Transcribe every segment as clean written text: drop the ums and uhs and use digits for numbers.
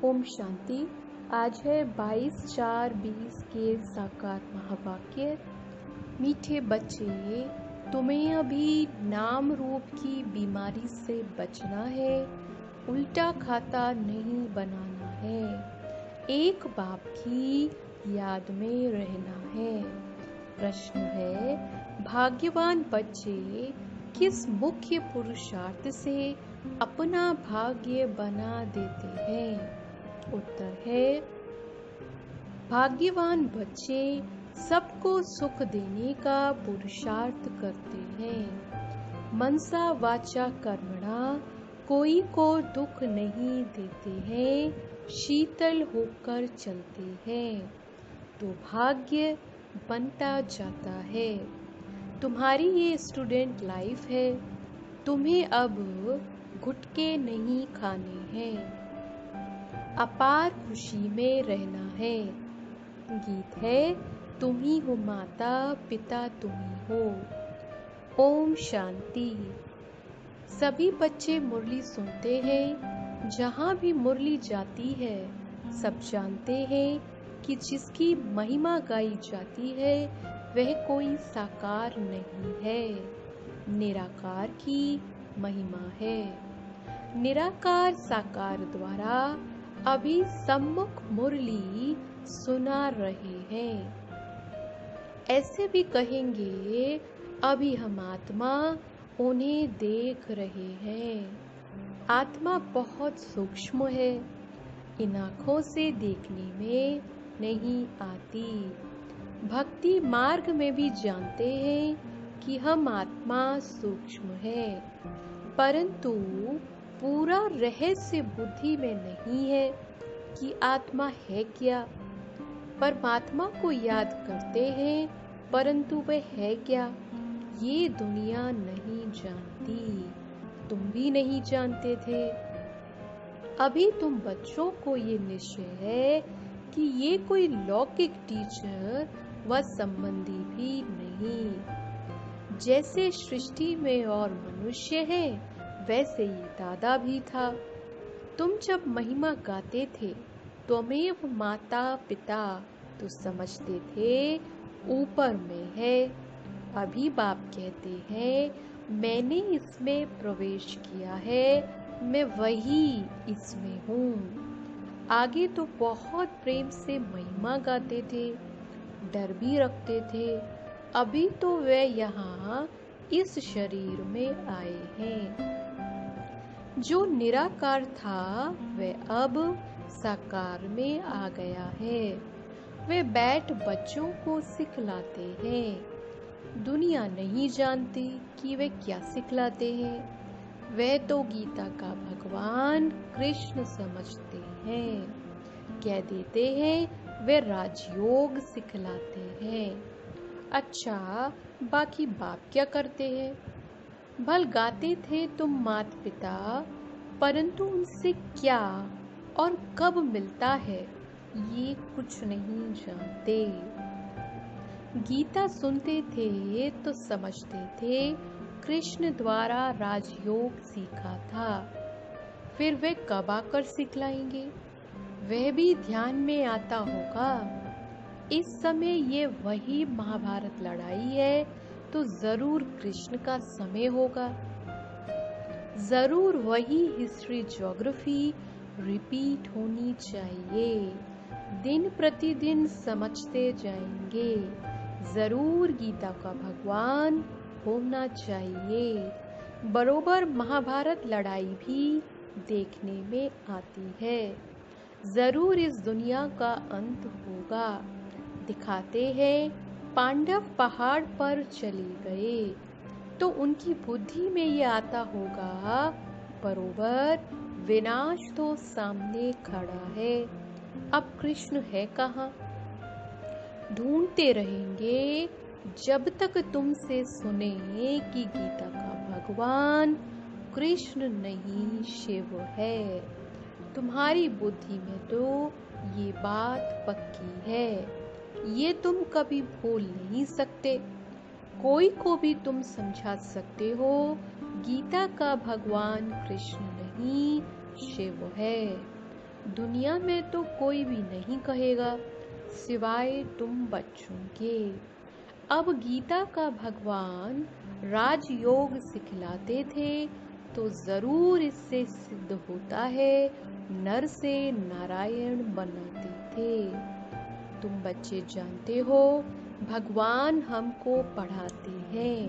ओम शांति। आज है 22/4/20 के साकार महावाक्य। मीठे बच्चे, तुम्हें अभी नाम रूप की बीमारी से बचना है, उल्टा खाता नहीं बनाना है, एक बाप की याद में रहना है। प्रश्न है, भाग्यवान बच्चे किस मुख्य पुरुषार्थ से अपना भाग्य बना देते हैं? उत्तर है, भाग्यवान बच्चे सबको सुख देने का पुरुषार्थ करते हैं। मनसा वाचा कर्मणा कोई को दुख नहीं देते हैं, शीतल होकर चलते हैं तो भाग्य बनता जाता है। तुम्हारी ये स्टूडेंट लाइफ है, तुम्हें अब गुटके नहीं खाने हैं, अपार खुशी में रहना है। गीत है, तुम ही हो माता पिता तुम ही हो। ओम शांति। सभी बच्चे मुरली सुनते हैं, जहाँ भी मुरली जाती है सब जानते हैं कि जिसकी महिमा गाई जाती है वह कोई साकार नहीं है, निराकार की महिमा है। निराकार साकार द्वारा अभी सम्मुख मुरली सुना रहे हैं। ऐसे भी कहेंगे, अभी हम आत्मा उन्हें देख रहे हैं। आत्मा बहुत सूक्ष्म है, इन आँखों से देखने में नहीं आती। भक्ति मार्ग में भी जानते हैं कि हम आत्मा सूक्ष्म है, परंतु पूरा रहस्य बुद्धि में नहीं है कि आत्मा है क्या। परमात्मा को याद करते हैं, परंतु वह है क्या ये दुनिया नहीं जानती। तुम भी नहीं जानते थे। अभी तुम बच्चों को ये निश्चय है कि ये कोई लौकिक टीचर व संबंधी भी नहीं। जैसे सृष्टि में और मनुष्य है, वैसे ही दादा भी था। तुम जब महिमा गाते थे त्वमेव माता पिता तो समझते थे ऊपर में है। अभी बाप कहते हैं, मैंने इसमें प्रवेश किया है, मैं वही इसमें हूँ। आगे तो बहुत प्रेम से महिमा गाते थे, डर भी रखते थे। अभी तो वे यहाँ इस शरीर में आए हैं। जो निराकार था वह अब साकार में आ गया है। वे बैठ बच्चों को सिखलाते हैं। दुनिया नहीं जानती कि वे क्या सिखलाते हैं। वे तो गीता का भगवान कृष्ण समझते हैं। कह देते हैं वे राजयोग सिखलाते हैं। अच्छा, बाकी बाप क्या करते हैं? भल गाते थे तुम मात पिता, परंतु उनसे क्या और कब मिलता है ये कुछ नहीं जानते। गीता सुनते थे तो समझते थे कृष्ण द्वारा राजयोग सीखा था। फिर वे कब आकर सिखलाएंगे? वह भी ध्यान में आता होगा। इस समय ये वही महाभारत लड़ाई है तो जरूर कृष्ण का समय होगा। जरूर वही हिस्ट्री ज्योग्राफी रिपीट होनी चाहिए। दिन प्रतिदिन समझते जाएंगे। जरूर गीता का भगवान होना चाहिए। बरोबर महाभारत लड़ाई भी देखने में आती है। जरूर इस दुनिया का अंत होगा। दिखाते हैं पांडव पहाड़ पर चले गए तो उनकी बुद्धि में ये आता होगा, बरोबर विनाश तो सामने खड़ा है, अब कृष्ण है कहाँ? ढूंढते रहेंगे जब तक तुमसे सुने कि गीता का भगवान कृष्ण नहीं शिव है। तुम्हारी बुद्धि में तो ये बात पक्की है, ये तुम कभी भूल नहीं सकते। कोई को भी तुम समझा सकते हो गीता का भगवान कृष्ण नहीं शिव है। दुनिया में तो कोई भी नहीं कहेगा सिवाय तुम बच्चों के। अब गीता का भगवान राजयोग सिखलाते थे तो जरूर इससे सिद्ध होता है नर से नारायण बनाते थे। तुम बच्चे जानते हो भगवान हमको पढ़ाते हैं,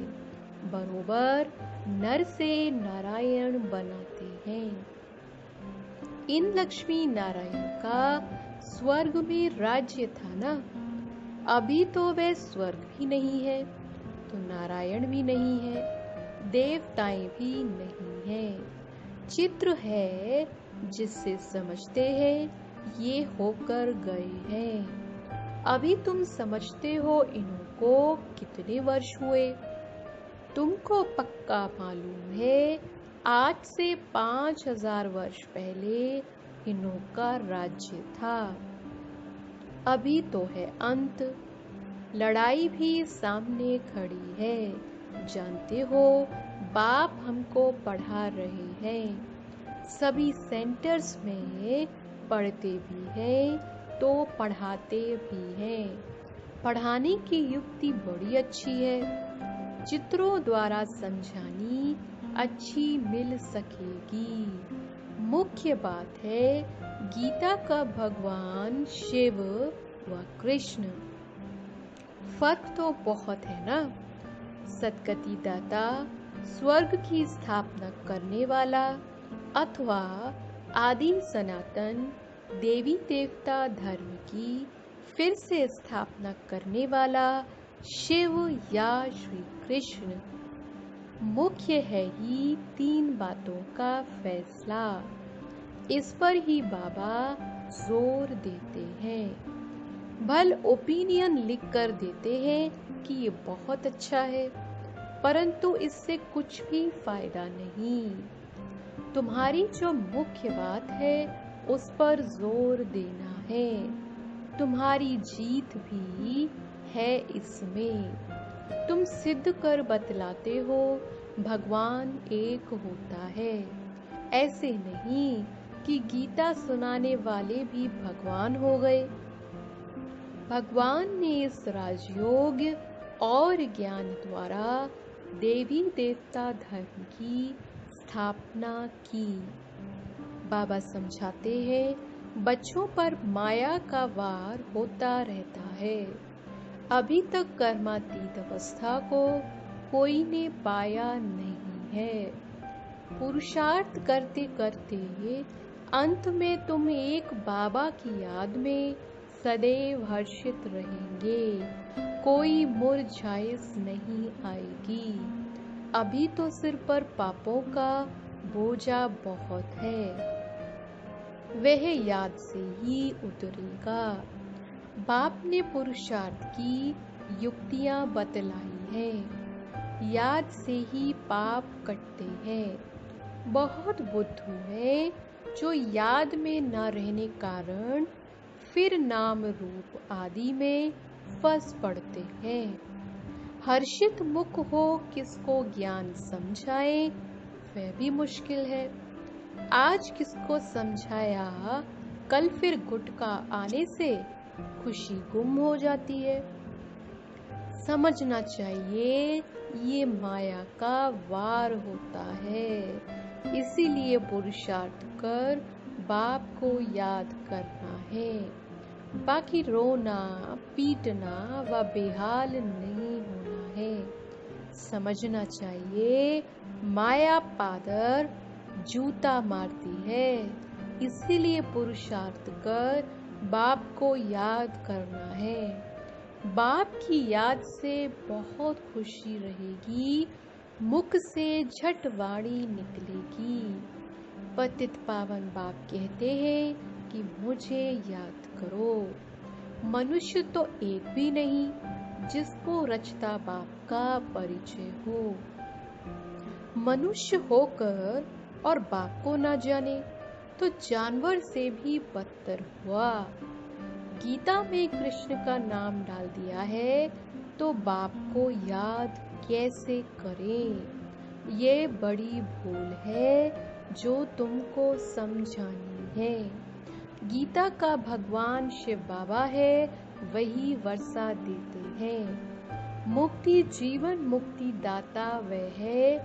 बरोबर नर से नारायण बनाते हैं। इन लक्ष्मी नारायण का स्वर्ग में राज्य था ना। अभी तो वह स्वर्ग भी नहीं है तो नारायण भी नहीं है, देवताएं भी नहीं है। चित्र है जिससे समझते हैं ये होकर गए हैं। अभी तुम समझते हो इनको कितने वर्ष हुए। तुमको पक्का मालूम है आज से 5000 वर्ष पहले इन्हों का राज्य था। अभी तो है अंत, लड़ाई भी सामने खड़ी है। जानते हो बाप हमको पढ़ा रहे हैं, सभी सेंटर्स में पढ़ते भी हैं तो पढ़ाते भी हैं। पढ़ाने की युक्ति बड़ी अच्छी है, चित्रों द्वारा समझानी अच्छी मिल सकेगी। मुख्य बात है गीता का भगवान शिव व कृष्ण। फर्क तो बहुत है ना। सदगति दाता, स्वर्ग की स्थापना करने वाला, अथवा आदि सनातन देवी देवता धर्म की फिर से स्थापना करने वाला शिव या श्री कृष्ण। मुख्य है ही 3 बातों का फैसला। इस पर ही बाबा जोर देते हैं। भल ओपिनियन लिख कर देते हैं कि ये बहुत अच्छा है, परंतु इससे कुछ भी फायदा नहीं। तुम्हारी जो मुख्य बात है उस पर जोर देना है। तुम्हारी जीत भी है इसमें। तुम सिद्ध कर बतलाते हो भगवान एक होता है। ऐसे नहीं कि गीता सुनाने वाले भी भगवान हो गए। भगवान ने इस राजयोग और ज्ञान द्वारा देवी देवता धर्म की स्थापना की। बाबा समझाते हैं बच्चों पर माया का वार होता रहता है। अभी तक कर्मातीत अवस्था को कोई ने पाया नहीं है। पुरुषार्थ करते करते अंत में तुम एक बाबा की याद में सदैव हर्षित रहेंगे। कोई मुरझाइश नहीं आएगी। अभी तो सिर पर पापों का बोझा बहुत है, वह याद से ही उतरेगा। बाप ने पुरुषार्थ की युक्तियां बतलाई हैं। याद से ही पाप कटते हैं। बहुत बुद्धू है जो याद में न रहने कारण फिर नाम रूप आदि में फंस पड़ते हैं। हर्षित मुख हो किसको ज्ञान समझाए वह भी मुश्किल है। आज किसको समझाया कल फिर गुटका आने से खुशी गुम हो जाती है। समझना चाहिए ये माया का वार होता है। इसीलिए पुरुषार्थ कर बाप को याद करना है। बाकी रोना पीटना व बेहाल नहीं होना है। समझना चाहिए माया पादर जूता मारती है। इसीलिए पुरुषार्थ कर बाप को याद करना है। बाप की याद से बहुत खुशी रहेगी, मुख से झट वाणी निकलेगी। पतित पावन बाप कहते हैं कि मुझे याद करो। मनुष्य तो एक भी नहीं जिसको रचता बाप का परिचय हो। मनुष्य होकर और बाप को ना जाने तो जानवर से भी बदतर हुआ। गीता में कृष्ण का नाम डाल दिया है तो बाप को याद कैसे करें? ये बड़ी भूल है जो तुमको समझानी है। गीता का भगवान शिव बाबा है, वही वर्षा देते हैं। मुक्ति जीवन मुक्ति दाता वह है,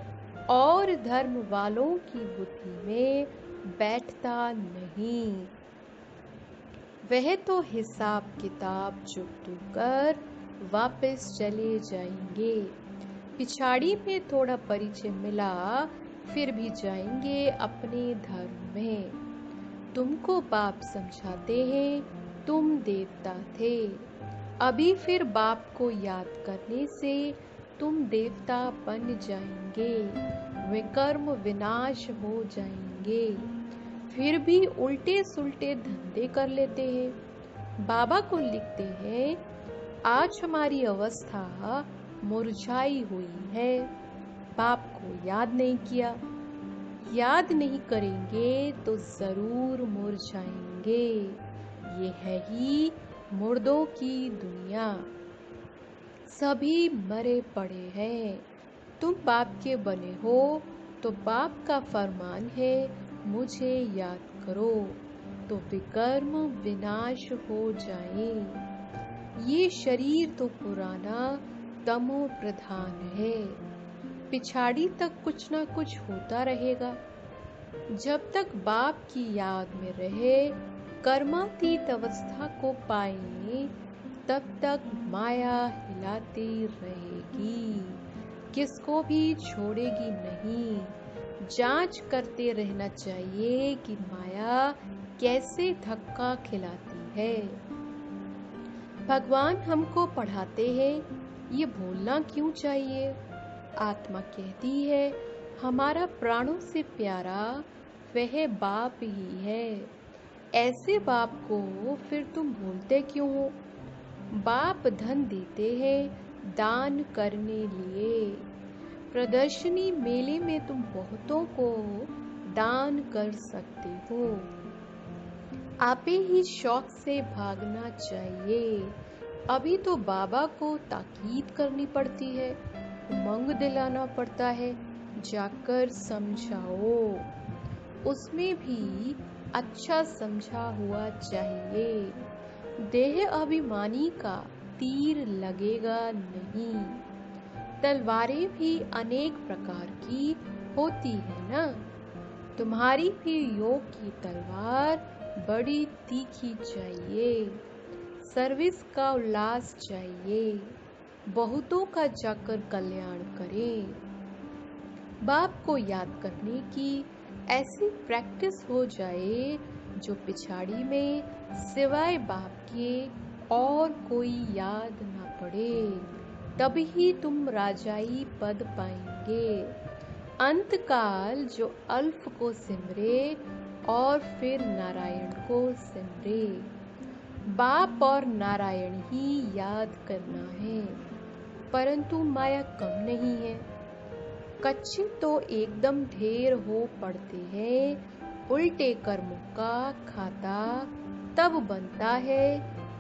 और धर्म वालों की बुद्धि में बैठता नहीं। वह तो हिसाब किताब चुकतू कर वापस चले जाएंगे। पिछाड़ी में थोड़ा परिचय मिला, फिर भी जाएंगे अपने धर्म में। तुमको बाप समझाते हैं, तुम देवता थे। अभी फिर बाप को याद करने से तुम देवता बन जाएंगे, विकर्म विनाश हो जाएंगे। फिर भी उल्टे सुल्टे धंधे कर लेते हैं। बाबा को लिखते हैं, आज हमारी अवस्था मुरझाई हुई है। बाप को याद नहीं किया। याद नहीं करेंगे तो जरूर मुरझाएंगे। ये है ही मुर्दों की दुनिया। सभी मरे पड़े हैं। तुम बाप के बने हो तो बाप का फरमान है, मुझे याद करो तो विकर्म विनाश हो जाए। ये शरीर तो पुराना तमो प्रधान है। पिछाड़ी तक कुछ ना कुछ होता रहेगा। जब तक बाप की याद में रहे, कर्मातीत अवस्था को पाए, तब तक माया हिलाती रहेगी, किसको भी छोड़ेगी नहीं। जांच करते रहना चाहिए कि माया कैसे धक्का खिलाती है। भगवान हमको पढ़ाते हैं, ये भूलना क्यों चाहिए। आत्मा कहती है, हमारा प्राणों से प्यारा वह बाप ही है। ऐसे बाप को फिर तुम भूलते क्यों हो। बाप धन देते हैं दान करने लिए। प्रदर्शनी मेले में तुम बहुतों को दान कर सकते हो। आपे ही शौक से भागना चाहिए। अभी तो बाबा को ताकीद करनी पड़ती है, उमंग दिलाना पड़ता है, जाकर समझाओ। उसमें भी अच्छा समझा हुआ चाहिए। देह अभिमानी का तीर लगेगा नहीं। तलवारें भी अनेक प्रकार की होती है ना। तुम्हारी भी योग की तलवार बड़ी तीखी चाहिए। सर्विस का उल्लास चाहिए। बहुतों का जाकर कल्याण करें। बाप को याद करने की ऐसी प्रैक्टिस हो जाए जो पिछाड़ी में सिवाय बाप के और कोई याद ना पड़े। तभी तुम राजाई पद पाएंगे। अंतकाल जो अल्फ को सिमरे और फिर नारायण को सिमरे। बाप और नारायण ही याद करना है, परंतु माया कम नहीं है। कच्चे तो एकदम ढेर हो पड़ते हैं। उल्टे कर्मों का खाता तब बनता है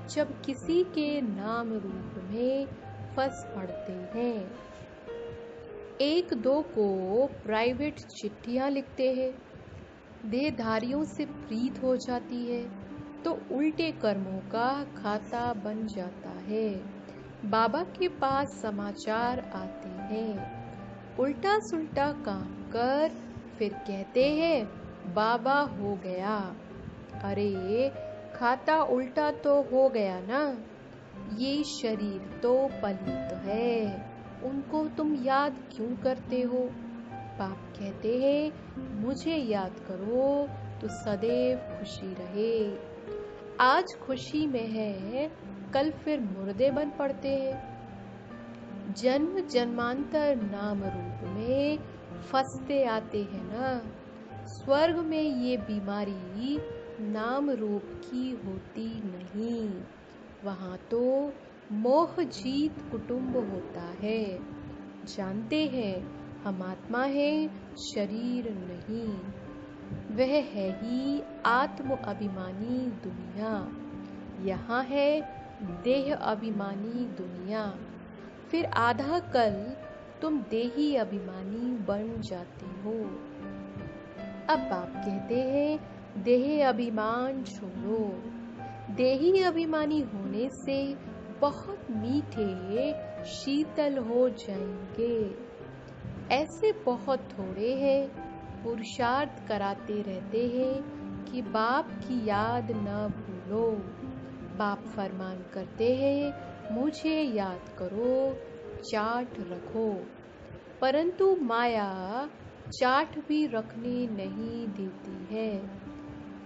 जब किसी के नाम रूप में फंस पड़ते हैं। एक दो को प्राइवेट चिट्ठियां लिखते हैं। देहधारियों से प्रीत हो जाती है तो उल्टे कर्मों का खाता बन जाता है। बाबा के पास समाचार आते हैं, उल्टा सुल्टा काम कर, फिर कहते हैं बाबा हो गया। अरे खाता उल्टा तो हो गया ना। ये शरीर तो पलित है, उनको तुम याद क्यों करते हो। बाप कहते हैं, मुझे याद करो तो सदैव खुशी रहे। आज खुशी में है, कल फिर मुर्दे बन पड़ते हैं। जन्म जन्मांतर नाम रूप में फंसते आते हैं ना। स्वर्ग में ये बीमारी नाम रूप की होती नहीं। वहाँ तो मोह जीत कुटुंब होता है। जानते हैं हम आत्मा है, शरीर नहीं। वह है ही आत्म अभिमानी दुनिया। यहाँ है देह अभिमानी दुनिया। फिर आधा कल तुम देही अभिमानी बन जाते हो। अब बाप कहते हैं, देह अभिमान छोड़ो। देही अभिमानी होने से बहुत मीठे शीतल हो जाएंगे। ऐसे बहुत थोड़े हैं, पुरुषार्थ कराते रहते हैं कि बाप की याद न भूलो। बाप फरमान करते हैं, मुझे याद करो, चाट रखो। परंतु माया चाट भी रखने नहीं देती है।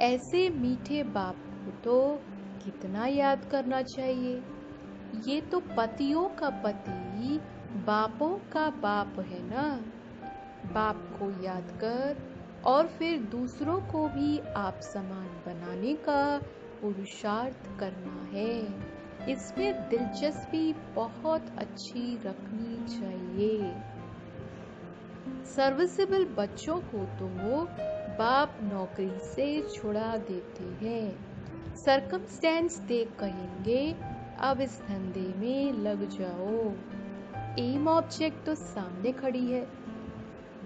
ऐसे मीठे बाप को तो कितना याद करना चाहिए। ये तो पतियों का पति बापों का बाप है ना। बाप को याद कर और फिर दूसरों को भी आप समान बनाने का पुरुषार्थ करना है। इसमें दिलचस्पी बहुत अच्छी रखनी चाहिए। सर्विसेबल बच्चों को तो बाप नौकरी से छुड़ा देते हैं। सरकमस्टेंस देख कहेंगे, अब इस धंधे में लग जाओ। एम ऑब्जेक्ट तो सामने खड़ी है।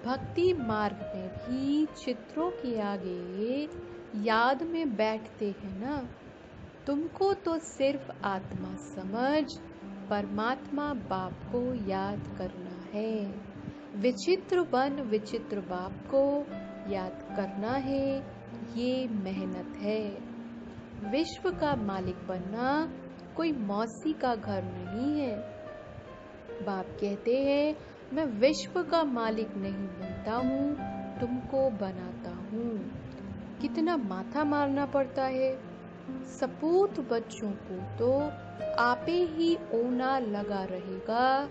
भक्ति मार्ग में भी चित्रों के आगे याद में बैठते हैं ना। तुमको तो सिर्फ आत्मा समझ परमात्मा बाप को याद करना है। विचित्र बन विचित्र बाप को याद करना है, ये मेहनत है। विश्व का मालिक बनना कोई मौसी का घर नहीं है। बाप कहते हैं, मैं विश्व का मालिक नहीं बनता हूँ, तुमको बनाता हूँ। कितना माथा मारना पड़ता है। सपूत बच्चों को तो आपे ही ओना लगा रहेगा।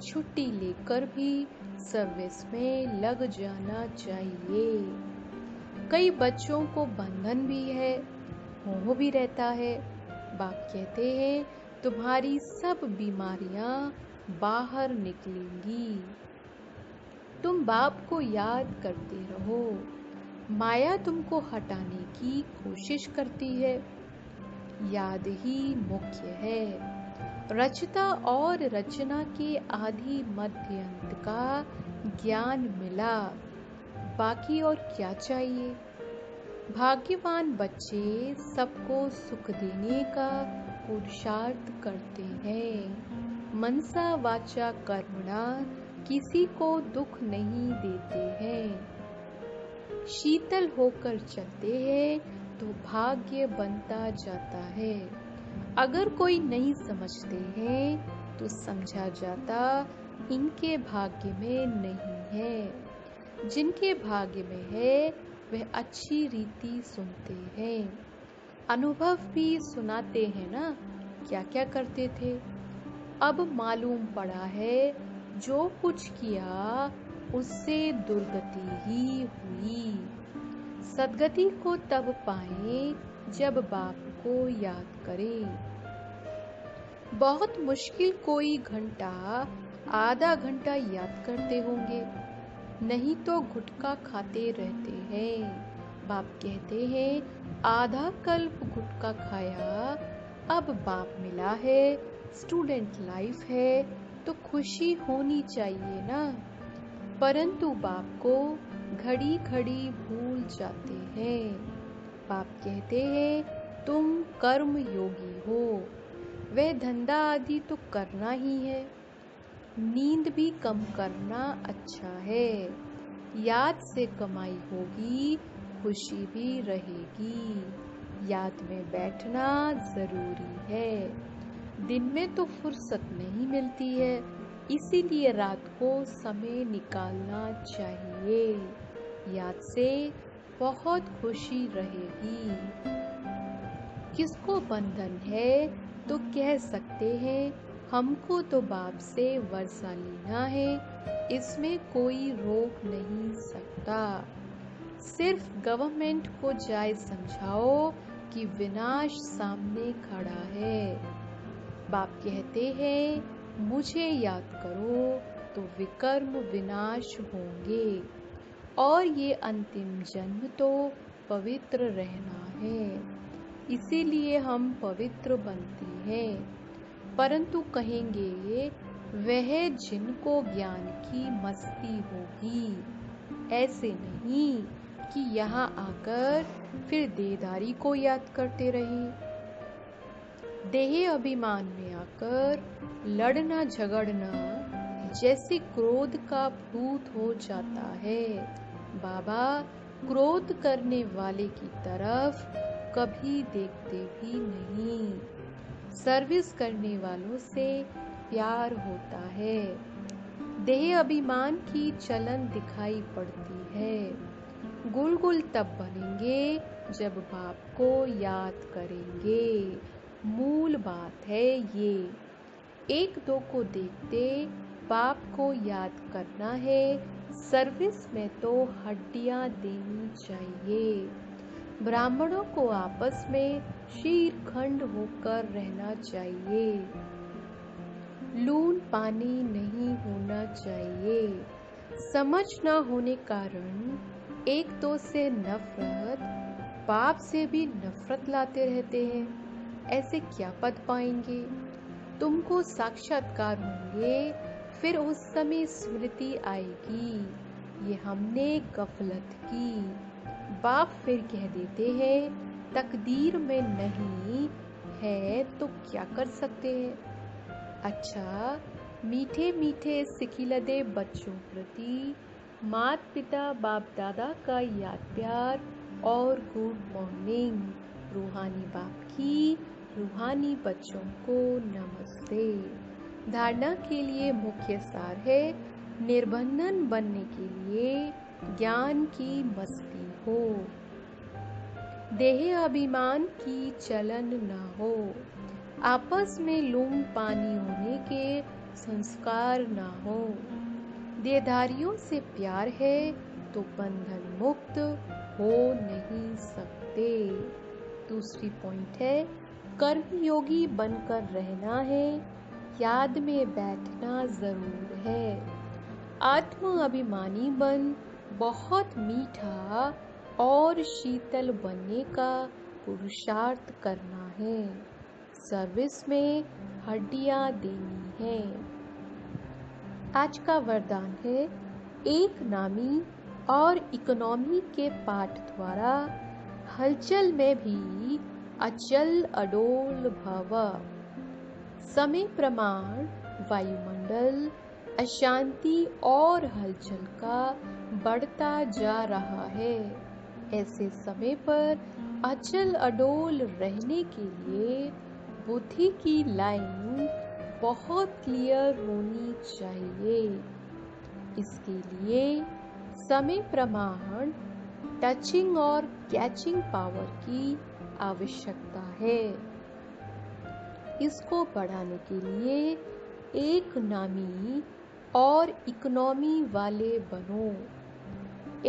छुट्टी लेकर भी सर्विस में लग जाना चाहिए। कई बच्चों को बंधन भी है, मोह भी रहता है। बाप कहते हैं, तुम्हारी सब बीमारियां बाहर निकलेंगी। तुम बाप को याद करते रहो। माया तुमको हटाने की कोशिश करती है। याद ही मुख्य है। रचता और रचना के आदि मध्य अंत का ज्ञान मिला, बाकी और क्या चाहिए। भाग्यवान बच्चे सबको सुख देने का पुरुषार्थ करते हैं। मनसा वाचा कर्मणा किसी को दुख नहीं देते हैं। शीतल होकर चलते हैं तो भाग्य बनता जाता है। अगर कोई नहीं समझते हैं तो समझा जाता इनके भाग्य में नहीं है। जिनके भाग्य में है वह अच्छी रीति सुनते हैं। अनुभव भी सुनाते हैं ना, क्या क्या करते थे। अब मालूम पड़ा है जो कुछ किया उससे दुर्गति ही हुई। सदगति को तब पाए जब बाप को याद करें। बहुत मुश्किल कोई घंटा आधा घंटा याद करते होंगे, नहीं तो गुटखा खाते रहते हैं। बाप कहते हैं, आधा कल्प गुटखा खाया, अब बाप मिला है, स्टूडेंट लाइफ है तो खुशी होनी चाहिए ना। परंतु बाप को घड़ी घड़ी भूल जाते हैं। बाप कहते हैं, तुम कर्म योगी हो, वह धंधा आदि तो करना ही है। नींद भी कम करना अच्छा है। याद से कमाई होगी, खुशी भी रहेगी। याद में बैठना जरूरी है। दिन में तो फुर्सत नहीं मिलती है, इसीलिए रात को समय निकालना चाहिए। याद से बहुत खुशी रहेगी। किसको बंधन है तो कह सकते हैं, हमको तो बाप से वर्षा लेना है, इसमें कोई रोक नहीं सकता। सिर्फ गवर्नमेंट को जाए समझाओ कि विनाश सामने खड़ा है। बाप कहते हैं, मुझे याद करो तो विकर्म विनाश होंगे और ये अंतिम जन्म तो पवित्र रहना है, इसीलिए हम पवित्र बनते हैं। परंतु कहेंगे वह जिनको ज्ञान की मस्ती होगी, ऐसे नहीं कि यहाँ आकर फिर देहधारी को याद करते रहे। देह अभिमान में आकर लड़ना झगड़ना जैसे क्रोध का भूत हो जाता है। बाबा क्रोध करने वाले की तरफ कभी देखते भी नहीं। सर्विस करने वालों से प्यार होता है। देह अभिमान की चलन दिखाई पड़ती है। गुलगुल तब बनेंगे जब बाप को याद करेंगे। मूल बात है ये। एक दो को देखते बाप को याद करना है। सर्विस में तो हड्डियां देनी चाहिए। ब्राह्मणों को आपस में शीरखंड होकर रहना चाहिए। लून पानी नहीं होना चाहिए। समझ न होने कारण एक दो से नफरत, बाप से भी नफरत लाते रहते हैं। ऐसे क्या पद पाएंगे? तुमको साक्षात्कार होंगे, फिर उस समय स्मृति आएगी ये हमने गफलत की। बाप फिर कह देते हैं तकदीर में नहीं है तो क्या कर सकते हैं। अच्छा, मीठे मीठे सिखिलदे बच्चों प्रति मात पिता बाप दादा का याद प्यार और गुड मॉर्निंग। रूहानी बाप की रूहानी बच्चों को नमस्ते। धारणा के लिए मुख्य सार है निर्बंधन बनने के लिए ज्ञान की मस्ती हो। देह अभिमान की चलन न हो। आपस में लूम पानी होने के संस्कार न हो। देहधारियों से प्यार है तो बंधन मुक्त हो नहीं सकते। दूसरी पॉइंट है कर्मयोगी बनकर रहना है। याद में बैठना जरूर है। आत्म अभिमानी बन बहुत मीठा और शीतल बनने का पुरुषार्थ करना है। सर्विस में हड्डियां देनी है। आज का वरदान है एक नामी और इकोनॉमी के पाठ द्वारा हलचल में भी अचल अडोल भव। समय प्रमाण वायुमंडल अशांति और हलचल का बढ़ता जा रहा है। ऐसे समय पर अचल अडोल रहने के लिए बुद्धि की लाइन बहुत क्लियर होनी चाहिए। इसके लिए समय प्रमाण, टचिंग और कैचिंग पावर की आवश्यकता है। इसको बढ़ाने के लिए एक नामी और इकोनॉमी वाले बनो।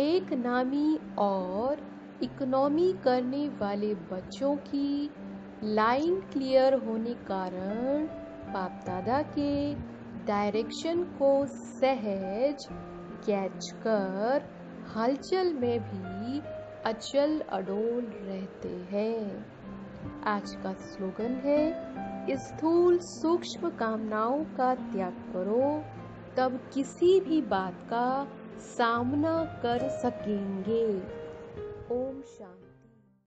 एक नामी और इकोनॉमी करने वाले बच्चों की लाइन क्लियर होने कारण बाप दादा के डायरेक्शन को सहज कैच कर हलचल में भी अचल अडोल रहते हैं। आज का स्लोगन है स्थूल सूक्ष्म कामनाओं का त्याग करो, तब किसी भी बात का सामना कर सकेंगे। ओम शांति।